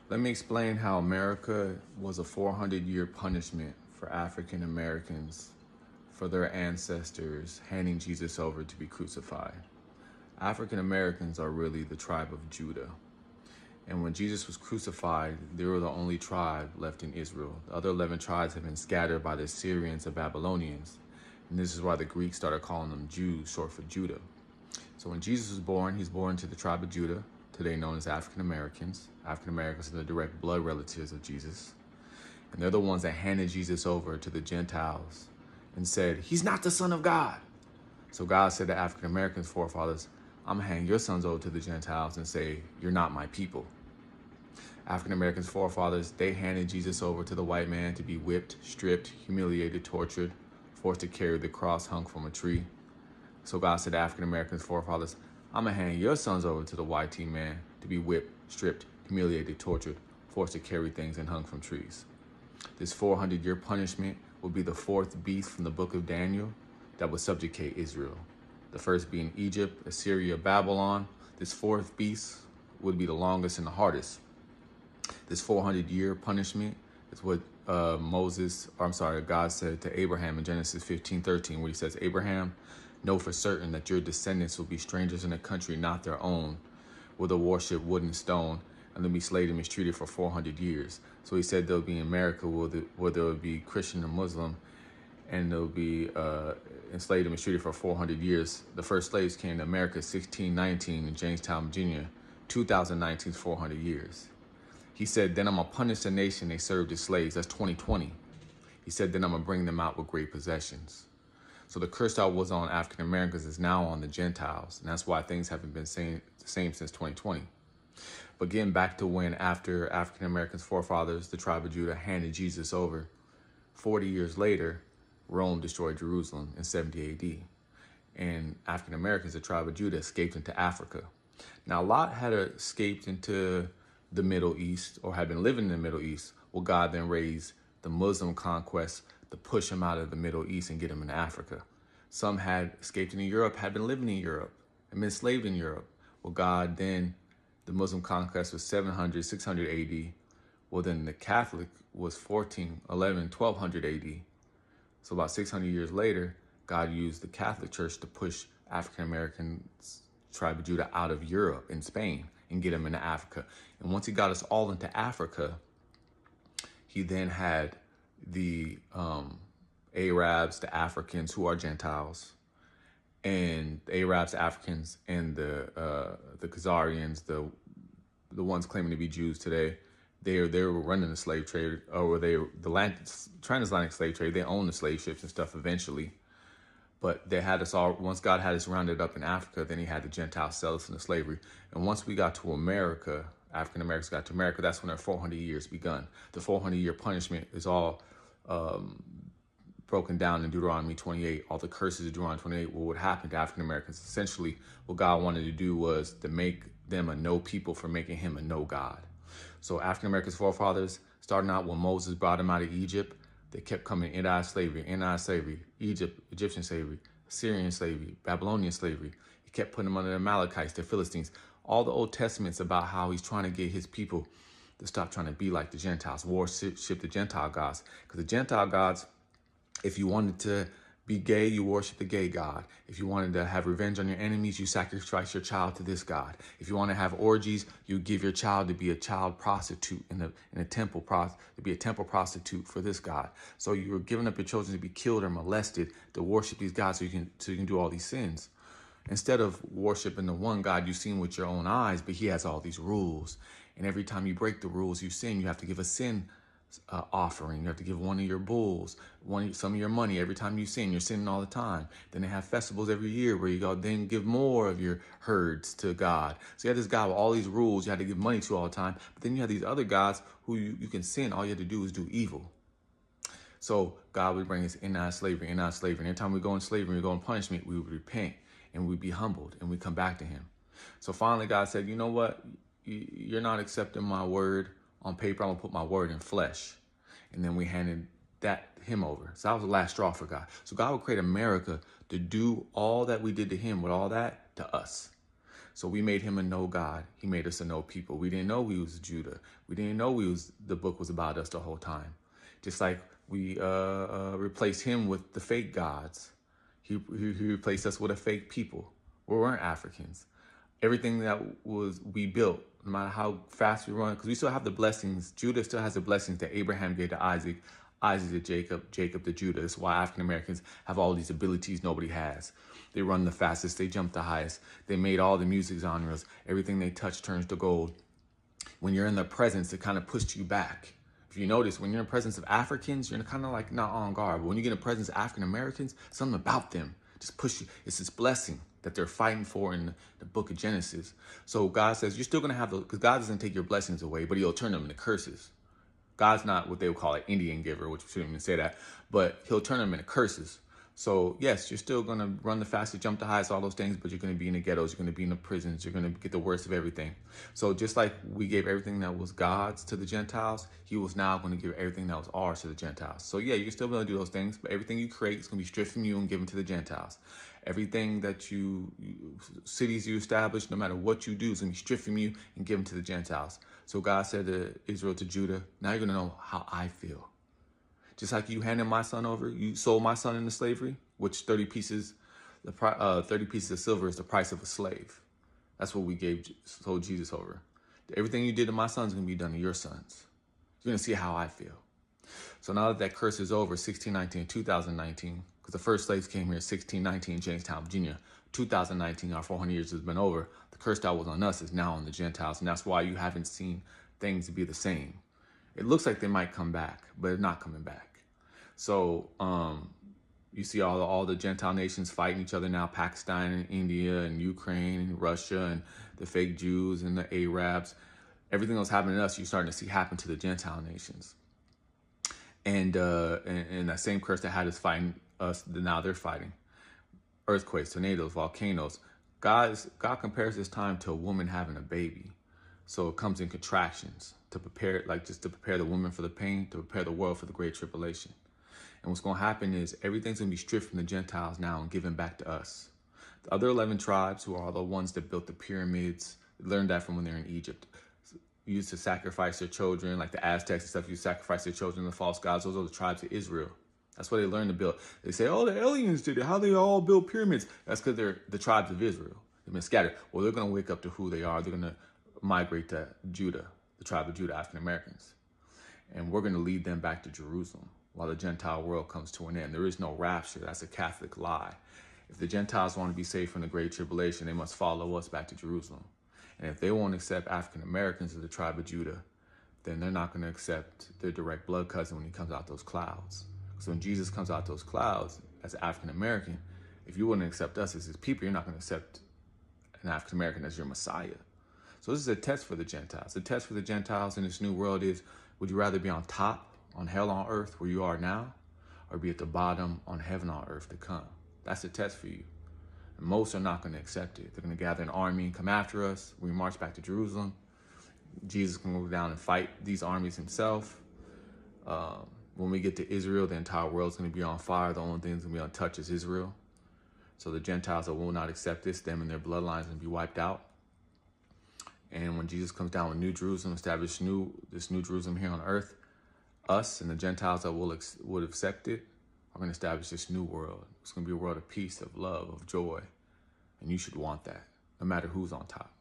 Let me explain how America was a 400-year punishment for African Americans for their ancestors handing Jesus over to be crucified. African Americans are really the tribe of Judah. And when Jesus was crucified, they were the only tribe left in Israel. The other 11 tribes had been scattered by the Assyrians and Babylonians. And this is why the Greeks started calling them Jews, short for Judah. So when Jesus was born, he's born to the tribe of Judah, today known as African Americans. African Americans are the direct blood relatives of Jesus. And they're the ones that handed Jesus over to the Gentiles and said, he's not the Son of God. So God said to African Americans' forefathers, I'm gonna hand your sons over to the Gentiles and say, you're not my people. African Americans' forefathers, they handed Jesus over to the white man to be whipped, stripped, humiliated, tortured, forced to carry the cross hung from a tree. So God said to African Americans' forefathers, I'm gonna hand your sons over to the white man to be whipped, stripped, humiliated, tortured, forced to carry things and hung from trees. This 400-year punishment will be the fourth beast from the book of Daniel that would subjugate Israel. The first being Egypt, Assyria, Babylon. This fourth beast would be the longest and the hardest. This 400-year punishment is what God said to Abraham in Genesis 15:13, where he says, Abraham, know for certain that your descendants will be strangers in a country not their own, where they worship wood and stone, and they'll be slaved and mistreated for 400 years. So he said they'll be in America where there will be Christian and Muslim, and they'll be enslaved and mistreated for 400 years. The first slaves came to America 1619 in Jamestown, Virginia. 2019 is 400 years. He said, then I'm going to punish the nation they served as slaves. That's 2020. He said, then I'm going to bring them out with great possessions. So the curse that was on African Americans is now on the Gentiles. And that's why things haven't been the same since 2020. But getting back to when after African Americans' forefathers, the tribe of Judah, handed Jesus over, 40 years later, Rome destroyed Jerusalem in 70 AD. And African Americans, the tribe of Judah, escaped into Africa. Now, Lot had escaped into the Middle East, or had been living in the Middle East. Well, God then raised the Muslim conquest to push him out of the Middle East and get him into Africa. Some had escaped into Europe, had been living in Europe, and been enslaved in Europe. Well, God then, the Muslim conquest was 700, 600 AD. Well, then the Catholic was 1200 AD. So about 600 years later, God used the Catholic Church to push African Americans, tribe of Judah, out of Europe and Spain and get them into Africa. And once he got us all into Africa, he then had the Arabs, the Africans, who are Gentiles, and the Arabs, the Africans, and the Khazarians, the ones claiming to be Jews today. They were running the slave trade, or the transatlantic slave trade. They owned the slave ships and stuff eventually. But they had us all, once God had us rounded up in Africa, then he had the Gentiles sell us into slavery. And once we got to America, African Americans got to America, that's when our 400 years begun. The 400-year punishment is all broken down in Deuteronomy 28. All the curses of Deuteronomy 28, what would happen to African Americans. Essentially, what God wanted to do was to make them a no people for making him a no God. So African Americans' forefathers, starting out when Moses brought them out of Egypt, they kept coming in and out of slavery, Egypt, Egyptian slavery, Assyrian slavery, Babylonian slavery. He kept putting them under the Amalekites, the Philistines. All the Old Testaments about how he's trying to get his people to stop trying to be like the Gentiles, worship the Gentile gods. Because the Gentile gods, if you wanted to be gay, you worship the gay god. If you wanted to have revenge on your enemies, you sacrifice your child to this god. If you want to have orgies, you give your child to be a child prostitute in a temple, to be a temple prostitute for this god. So you were giving up your children to be killed or molested to worship these gods so you can do all these sins. Instead of worshiping the one God you've seen with your own eyes, but he has all these rules. And every time you break the rules, you sin, you have to give a sin offering. You have to give one of your bulls, some of your money every time you sin. You're sinning all the time. Then they have festivals every year where you go then give more of your herds to God. So you have this God with all these rules you had to give money to all the time. But then you have these other gods who you can sin. All you have to do is do evil. So God would bring us in and out of slavery, in and out of slavery. And every time we go in slavery, we go in punishment, we would repent and we'd be humbled and we'd come back to him. So finally God said, you know what? You're not accepting my word on paper. I'm gonna put my word in flesh. And then we handed him over. So that was the last straw for God. So God would create America to do all that we did to him with all that to us. So we made him a no God. He made us a no people. We didn't know we was Judah. We didn't know the book was about us the whole time. Just like we replaced him with the fake gods. He replaced us with a fake people. We weren't Africans. Everything that we built, no matter how fast we run, because we still have the blessings. Judah still has the blessings that Abraham gave to Isaac, Isaac to Jacob, Jacob to Judah. That's why African Americans have all these abilities nobody has. They run the fastest, they jump the highest. They made all the music genres. Everything they touch turns to gold. When you're in their presence, it kind of pushed you back. If you notice, when you're in the presence of Africans, you're kind of like not on guard. But when you get in the presence of African Americans, something about them just push you. It's this blessing that they're fighting for in the book of Genesis. So God says you're still going to have those, because God doesn't take your blessings away, but he'll turn them into curses. God's not what they would call an Indian giver, which we shouldn't even say that, but he'll turn them into curses. So yes, you're still going to run the fastest, jump the highest, all those things, but you're going to be in the ghettos, you're going to be in the prisons, you're going to get the worst of everything. So just like we gave everything that was God's to the Gentiles, he was now going to give everything that was ours to the Gentiles. So yeah, you're still going to do those things, but everything you create is going to be stripped from you and given to the Gentiles. Everything that cities you establish, no matter what you do, is going to be stripped from you and given to the Gentiles. So God said to Israel, to Judah, now you're going to know how I feel. Just like you handed my son over, you sold my son into slavery, which 30 pieces of silver is the price of a slave. That's what we sold Jesus over. Everything you did to my son is going to be done to your sons. You're going to see how I feel. So now that curse is over, 1619, 2019, because the first slaves came here in 1619, Jamestown, Virginia. 2019, our 400 years has been over. The curse that was on us is now on the Gentiles, and that's why you haven't seen things be the same. It looks like they might come back, but they're not coming back. So you see all the Gentile nations fighting each other now, Pakistan and India and Ukraine and Russia and the fake Jews and the Arabs. Everything that's happening to us, you're starting to see happen to the Gentile nations. And that same curse that had us fighting us, now they're fighting. Earthquakes, tornadoes, volcanoes. God compares this time to a woman having a baby. So it comes in contractions to prepare, to prepare the woman for the pain, to prepare the world for the great tribulation. And what's going to happen is everything's going to be stripped from the Gentiles now and given back to us. The other 11 tribes, who are the ones that built the pyramids, learned that from when they're in Egypt. Used to sacrifice their children, like the Aztecs and stuff, used to sacrifice their children to false gods. Those are the tribes of Israel. That's what they learned to build. They say, oh, the aliens did it. How they all build pyramids? That's because they're the tribes of Israel. They've been scattered. Well, they're going to wake up to who they are. They're going to migrate to Judah, the tribe of Judah, African Americans. And we're going to lead them back to Jerusalem while the Gentile world comes to an end. There is no rapture. That's a Catholic lie. If the Gentiles want to be saved from the great tribulation, they must follow us back to Jerusalem. And if they won't accept African Americans as the tribe of Judah, then they're not going to accept their direct blood cousin when he comes out those clouds. So when Jesus comes out those clouds as an African American, if you wouldn't accept us as his people, you're not going to accept an African American as your Messiah. So this is a test for the Gentiles. The test for the Gentiles in this new world is, would you rather be on top, on hell on earth where you are now, or be at the bottom on heaven on earth to come? That's the test for you. And most are not going to accept it. They're going to gather an army and come after us. We march back to Jerusalem. Jesus can go down and fight these armies himself. When we get to Israel, the entire world's going to be on fire. The only thing that's going to be untouched is Israel. So the Gentiles that will not accept this, them and their bloodlines, are going to be wiped out. And when Jesus comes down with New Jerusalem, establish this New Jerusalem here on earth, us and the Gentiles that would accept it are going to establish this new world. It's going to be a world of peace, of love, of joy. And you should want that, no matter who's on top.